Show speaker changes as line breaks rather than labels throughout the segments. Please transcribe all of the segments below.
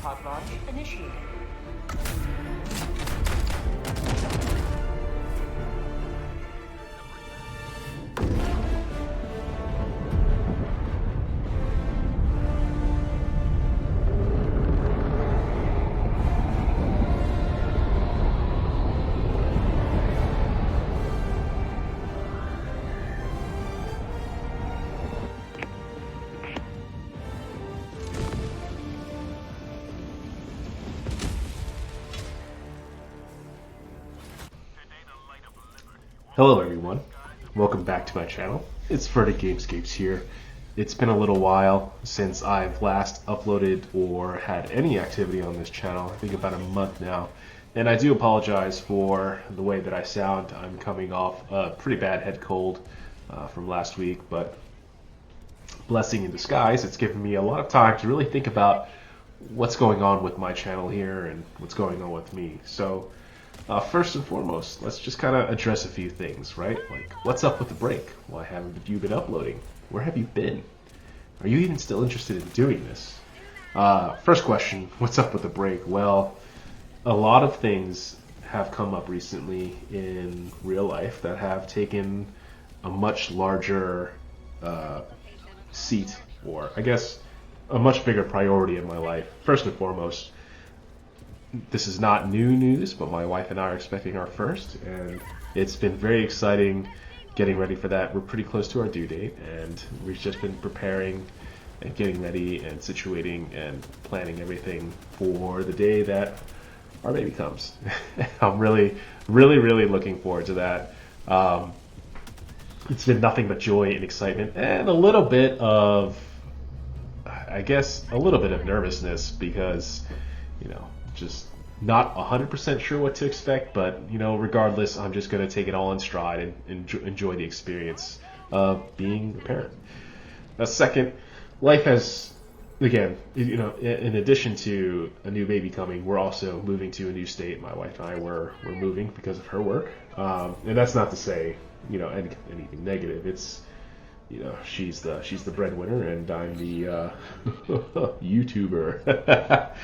pod launch initiated.
Hello everyone, welcome back to my channel. It's Verdant Gamescapes here. It's been a little while since I've last uploaded or had any activity on this channel, I think about a month now. And I do apologize for the way that I sound. I'm coming off a pretty bad head cold from last week, but blessing in disguise, it's given me a lot of time to really think about what's going on with my channel here and what's going on with me. So first and foremost, let's just kind of address a few things, right? Like, what's up with the break? Why haven't you been uploading? Where have you been? Are you even still interested in doing this? First question, what's up with the break? Well, a lot of things have come up recently in real life that have taken a much larger seat, or I guess a much bigger priority in my life. First and foremost, this is not new news, but my wife and I are expecting our first, and it's been very exciting getting ready for that. We're pretty close to our due date, and we've just been preparing and getting ready and situating and planning everything for the day that our baby comes. I'm really looking forward to that. It's been nothing but joy and excitement and a little bit of, I guess, a little bit of nervousness because, you know, just not 100% sure what to expect, but, you know, regardless, I'm just going to take it all in stride and enjoy the experience of being a parent. Second, life has, again, you know, in addition to a new baby coming, we're also moving to a new state. My wife and I we're moving because of her work, and that's not to say, you know, anything negative. It's, you know, she's the breadwinner and I'm the YouTuber.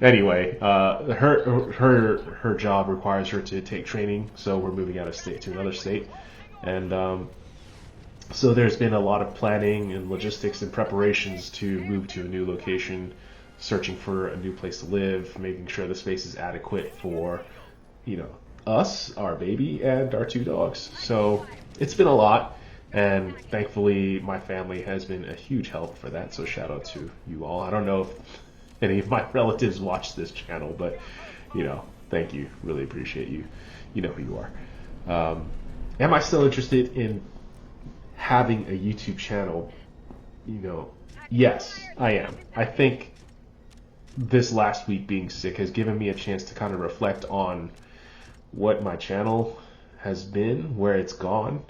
Anyway, her job requires her to take training, so we're moving out of state to another state, and so there's been a lot of planning and logistics and preparations to move to a new location, searching for a new place to live, making sure the space is adequate for, you know, us, our baby, and our two dogs. So it's been a lot. And thankfully, my family has been a huge help for that, so shout out to you all. I don't know if any of my relatives watch this channel, but, you know, thank you. Really appreciate you. You know who you are. Am I still interested in having a YouTube channel? You know, yes, I am. I think this last week being sick has given me a chance to kind of reflect on what my channel has been, where it's gone.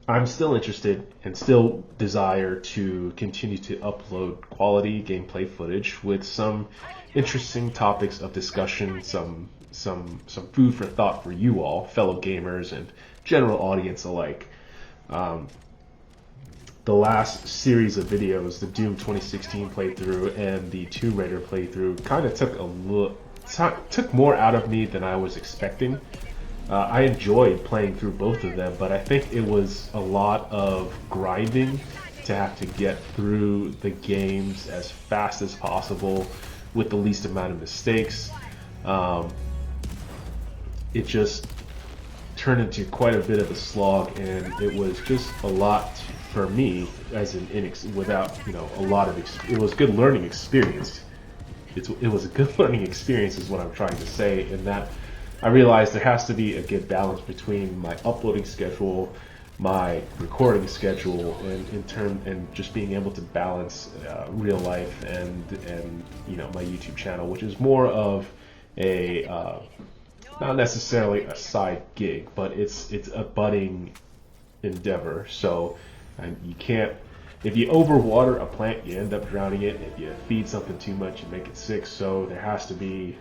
I'm still interested and still desire to continue to upload quality gameplay footage with some interesting topics of discussion, some food for thought for you all, fellow gamers and general audience alike. The last series of videos, the Doom 2016 playthrough and the Tomb Raider playthrough, kind of took more out of me than I was expecting. I enjoyed playing through both of them, but I think it was a lot of grinding to have to get through the games as fast as possible with the least amount of mistakes. It just turned into quite a bit of a slog, and it was just a lot for me as without, you know, a lot of it was a good learning experience. It was a good learning experience is what I'm trying to say, in that I realized there has to be a good balance between my uploading schedule, my recording schedule, and just being able to balance real life and you know, my YouTube channel, which is more of a not necessarily a side gig, but it's a budding endeavor. So you can't, if you overwater a plant, you end up drowning it. If you feed something too much, you make it sick. So there has to be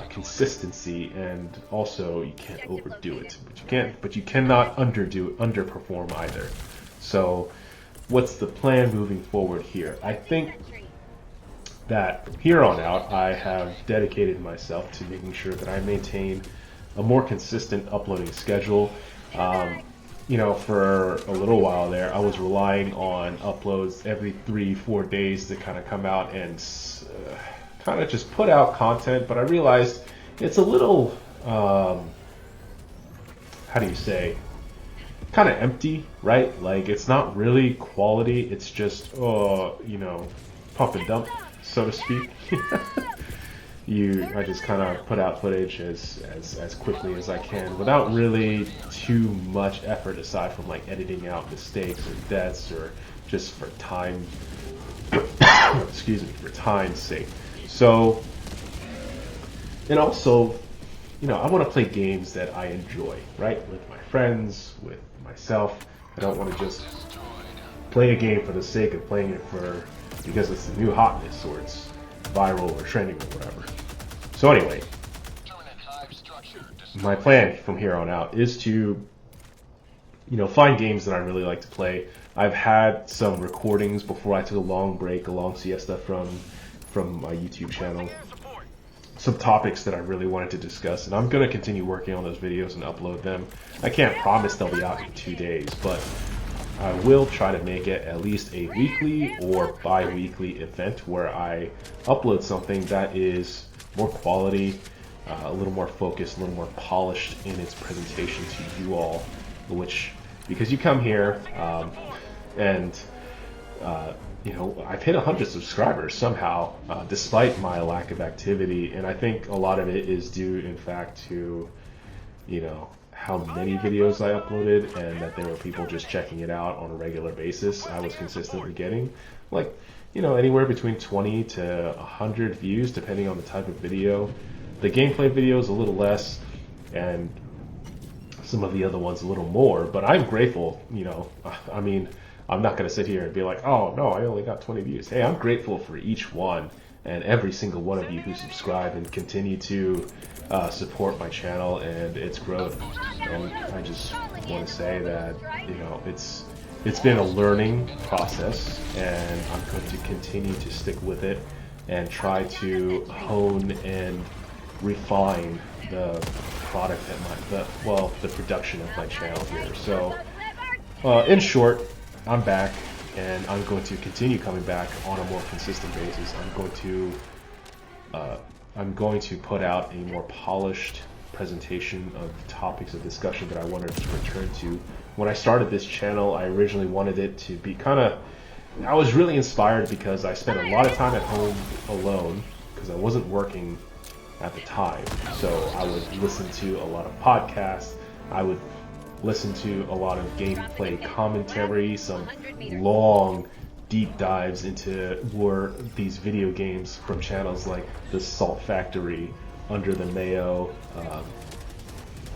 consistency, and also you can't overdo it, but you cannot underperform either. So what's the plan moving forward here? I think that here on out, I have dedicated myself to making sure that I maintain a more consistent uploading schedule. You know, for a little while there, I was relying on uploads every 3-4 days to kind of come out and kind of just put out content, but I realized it's a little, how do you say, kind of empty, right? Like, it's not really quality, it's just, you know, pump and dump, so to speak. I just kind of put out footage as quickly as I can without really too much effort aside from like editing out mistakes or deaths or just for time, excuse me, for time's sake. So, and also, you know, I want to play games that I enjoy, right? With my friends, with myself. I don't want to just play a game for the sake of playing it because it's the new hotness or it's viral or trending or whatever. So anyway, my plan from here on out is to, you know, find games that I really like to play. I've had some recordings before I took a long break, a long siesta from my YouTube channel. Some topics that I really wanted to discuss, and I'm going to continue working on those videos and upload them. I can't promise they'll be out in 2 days, but I will try to make it at least a weekly or bi-weekly event where I upload something that is more quality, a little more focused, a little more polished in its presentation to you all, because you come here and you know, I've hit 100 subscribers somehow, despite my lack of activity, and I think a lot of it is due, in fact, to, you know, how many videos I uploaded and that there were people just checking it out on a regular basis. I was consistently getting, like, you know, anywhere between 20 to 100 views, depending on the type of video. The gameplay videos a little less, and some of the other ones a little more, but I'm grateful, you know, I mean, I'm not going to sit here and be like, oh, no, I only got 20 views. Hey, I'm grateful for each one and every single one of you who subscribe and continue to support my channel and its growth. And I just want to say that, you know, it's been a learning process, and I'm going to continue to stick with it and try to hone and refine the product the production of my channel here. So, in short, I'm back, and I'm going to continue coming back on a more consistent basis. I'm going to put out a more polished presentation of topics of discussion that I wanted to return to. When I started this channel, I originally wanted it to be I was really inspired because I spent a lot of time at home alone because I wasn't working at the time. So I would listen to a lot of podcasts. I would listen to a lot of gameplay commentary, some long deep dives into these video games from channels like the Salt Factory, Under the Mayo,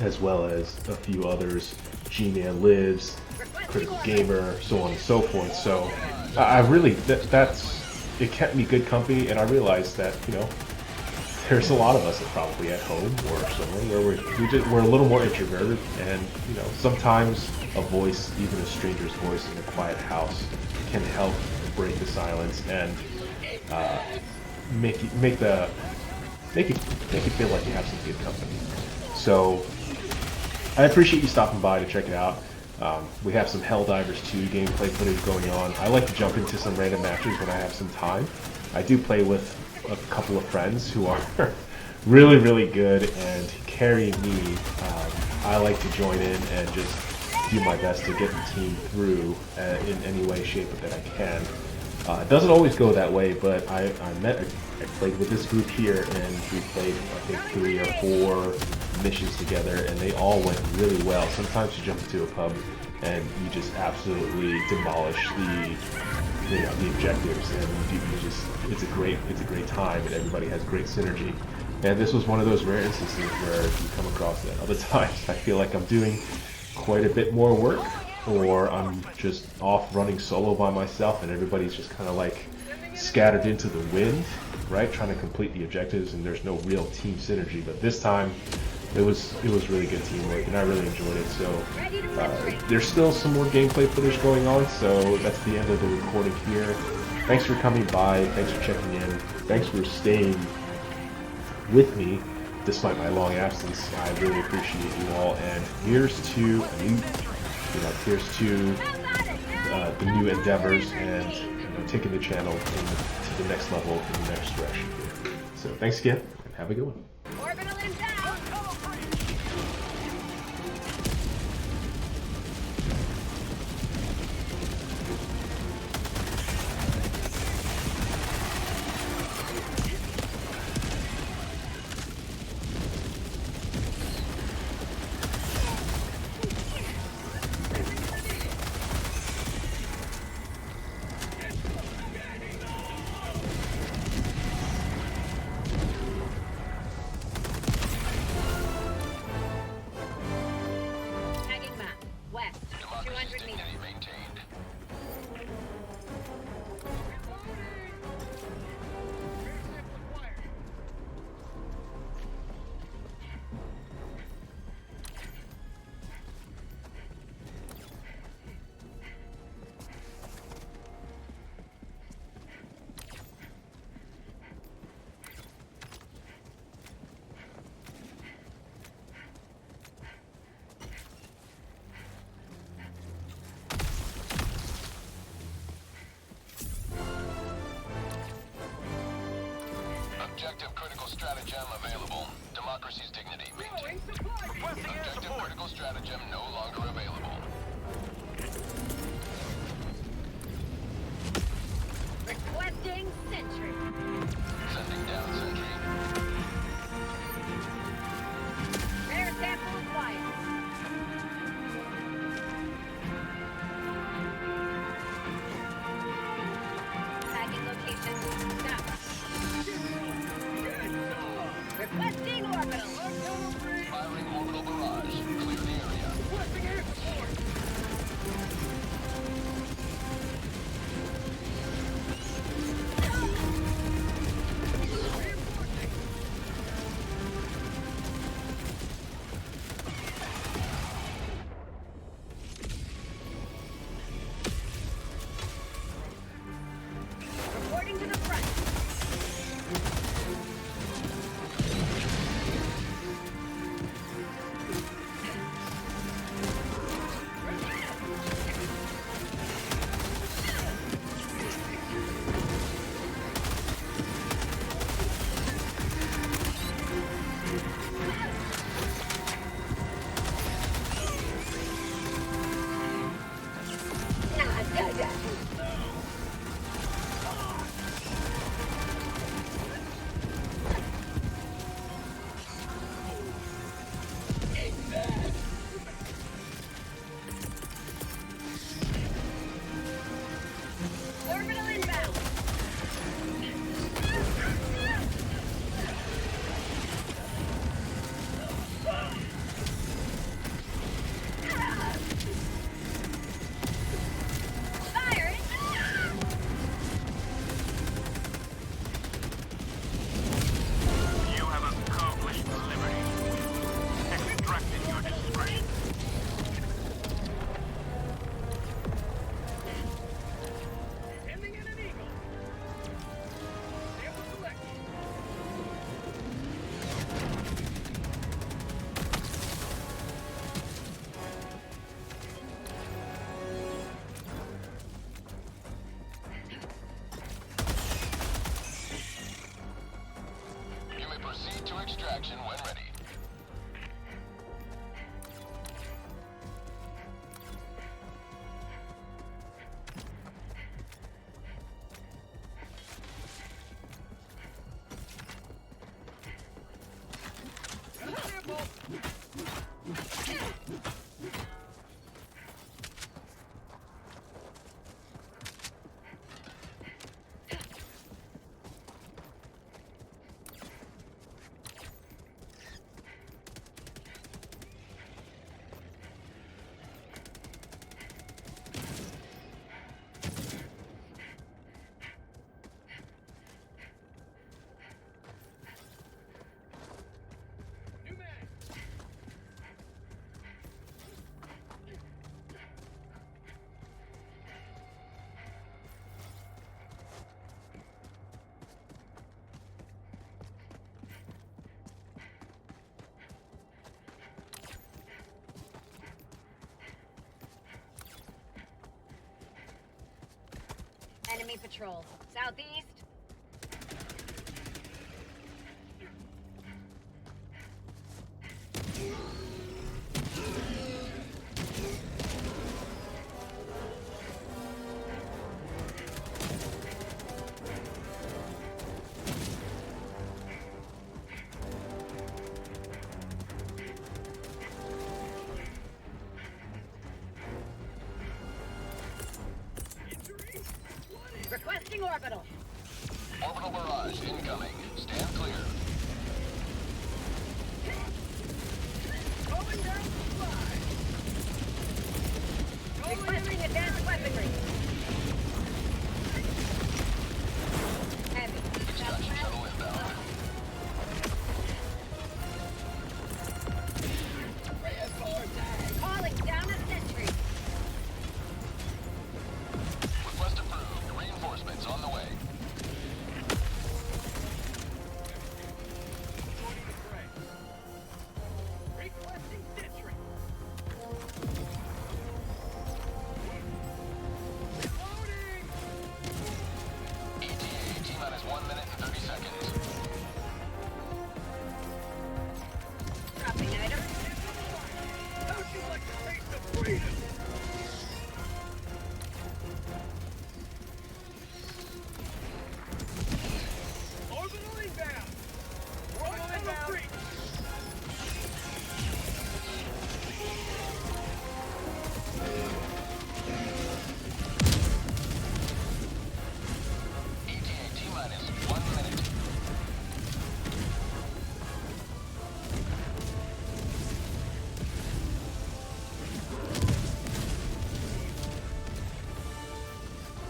as well as a few others, G-Man Lives, Critical Gamer, so on and so forth. So I really, it kept me good company, and I realized that, you know, there's a lot of us that probably at home or somewhere where we're a little more introverted, and, you know, sometimes a voice, even a stranger's voice in a quiet house, can help break the silence and make you feel like you have some good company. So I appreciate you stopping by to check it out. We have some Helldivers 2 gameplay footage going on. I like to jump into some random matches when I have some time. I do play with a couple of friends who are really, really good and carry me. I like to join in and just do my best to get the team through in any way, shape that I can. It doesn't always go that way, but I played with this group here, and we played, I think, 3 or 4 missions together, and they all went really well. Sometimes you jump into a pub and you just absolutely demolish the objectives, and it's a great time, and everybody has great synergy. And this was one of those rare instances where you come across that. Other times I feel like I'm doing quite a bit more work, or I'm just off running solo by myself, and everybody's just kind of like scattered into the wind, right, trying to complete the objectives, and there's no real team synergy. But this time it was really good teamwork, and I really enjoyed it. So there's still some more gameplay footage going on, so that's the end of the recording here. thanks for coming by. Thanks for checking in. Thanks for staying with me despite my long absence. I really appreciate you all. And here's to the new endeavors and taking the channel to the next level in the next direction. So thanks again, and have a good one.
Orbital inbound. Tagging map. West. 200 meters.
Maintained. Objective critical stratagem available. Democracy's dignity maintained. Objective critical stratagem no longer available.
Requesting sentry.
Sending down sentry.
Rare sample acquired. Tagging location. Stop. Requesting orbital.
Firing orbital barrage. Clear the area.
Enemy patrol. Southeast. Requesting orbital.
Orbital barrage incoming. Stand clear.
Going down the slide. Requesting advanced weaponry. Heavy.
Extraction shuttle inbound.
Calling down a sentry.
Request approved. Reinforcements on the way.
Requesting sentry. Reloading.
ETA T-minus 1 minute and 30 seconds.
Dropping item.
How'd you like to taste of freedom? Orbital inbound. Orbital inbound.
ETA T-minus 1 minute.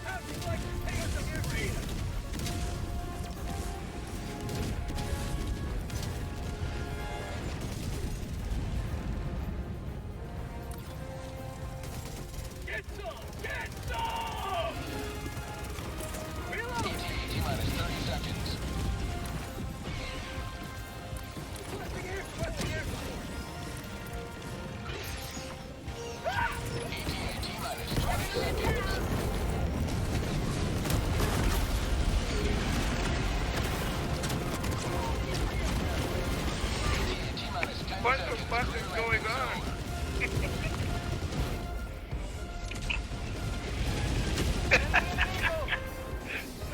How'd you like to taste of freedom? Get some! Get some! Reload!
ETA T-minus 30 seconds.
Requesting air support!
ETA T-minus 20 seconds. ETA T-minus 10
What the
seconds.
fuck
Clear
is
landing
going on?
zone.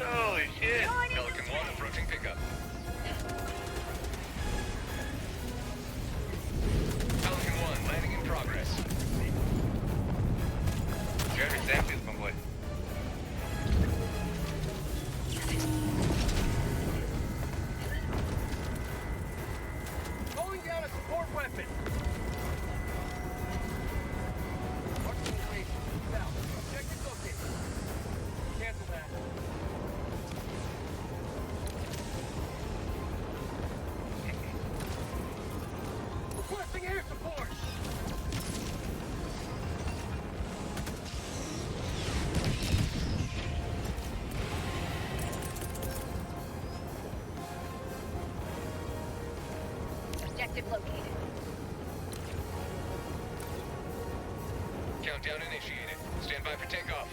Holy shit!
Pelican 1 approaching pickup. Pelican 1 landing in progress.
Jeremy Samuels, my boy.
Calling down a support weapon! Marking location. South. Objective located. Cancel that. Requesting air support!
Objective located.
Countdown initiated. Stand by for takeoff.